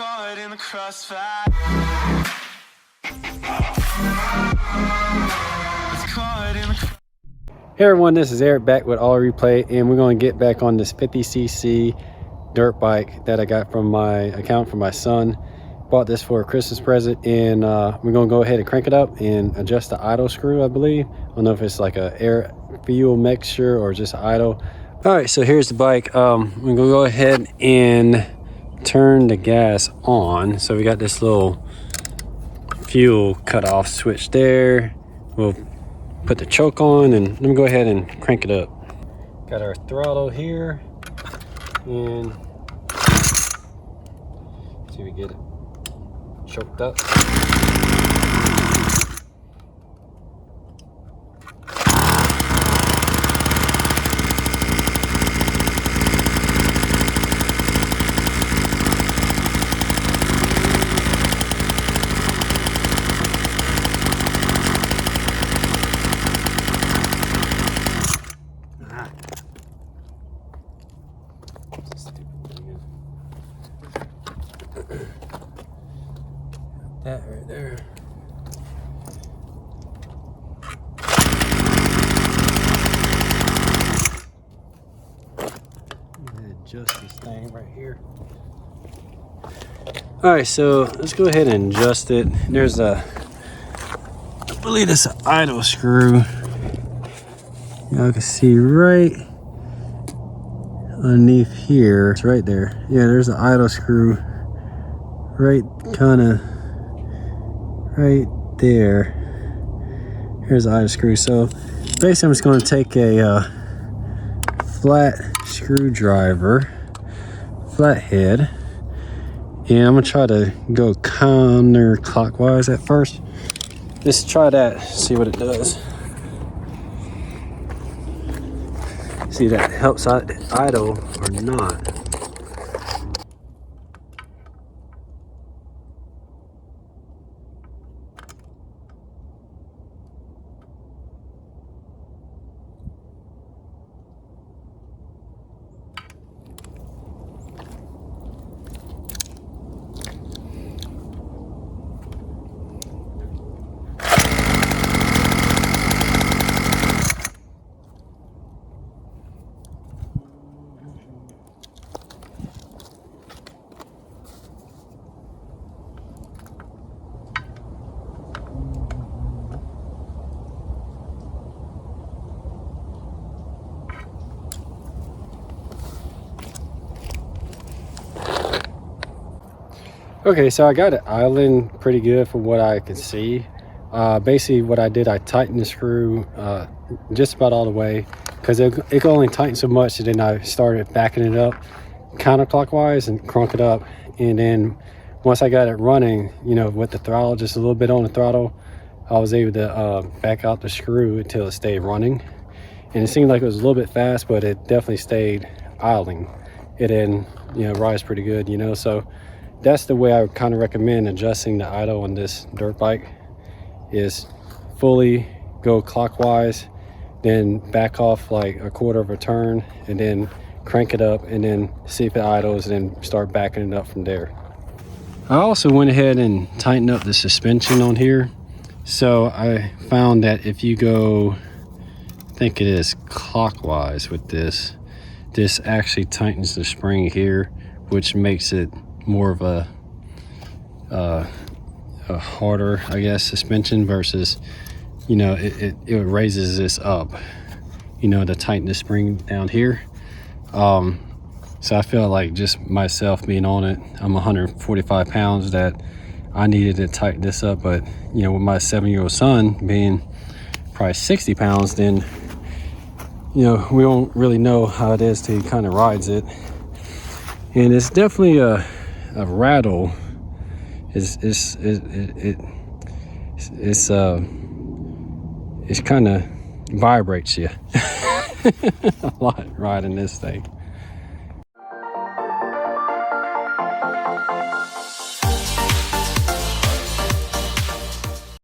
caught in the crossfire. It's caught in the. Hey everyone, this is Eric back with All Replay, and we're going to get back on this 50cc dirt bike that I got from my account from my son. Bought this for a Christmas present, and we're going to go ahead and crank it up and adjust the idle screw, I believe. I don't know if it's like a air fuel mixture or just idle. All right, so here's the bike. We're going to go ahead and turn the gas on. So we got this little fuel cutoff switch there. We'll put the choke on, and let me go ahead and crank it up. Got our throttle here, and see if we get it choked up. That right there. Adjust this thing right here. All right, so let's go ahead and adjust it. There's a, I believe it's an idle screw. Y'all can see right underneath here. It's right there. Yeah, there's an idle screw right kind of right there. Here's the idle screw. So basically I'm just going to take a flat screwdriver, flathead, and I'm going to try to go counterclockwise at first. Just try that, see what it does. See if that helps idle or not. Okay, so I got it idling pretty good from what I could see. Basically what I did, I tightened the screw just about all the way, because it could only tighten so much, and then I started backing it up counterclockwise and crunk it up. And then once I got it running, you know, with the throttle, just a little bit on the throttle, I was able to back out the screw until it stayed running. And it seemed like it was a little bit fast, but it definitely stayed idling. It then, you know, rides pretty good, you know. So that's the way I would kind of recommend adjusting the idle on this dirt bike, is fully go clockwise, then back off like a quarter of a turn, and then crank it up, and then see if it idles, and then start backing it up from there. I also went ahead and tightened up the suspension on here. So I found that if you go, I think it is clockwise with this, this actually tightens the spring here, which makes it more of a harder, I guess, suspension, versus, you know, it raises this up, you know, to tighten the spring down here. So I feel like just myself being on it, I'm 145 pounds, that I needed to tighten this up. But, you know, with my 7-year-old son being probably 60 pounds, then, you know, we don't really know how it is till he kind of rides it. And it's definitely a rattle. It's kind of vibrates you a lot riding this thing.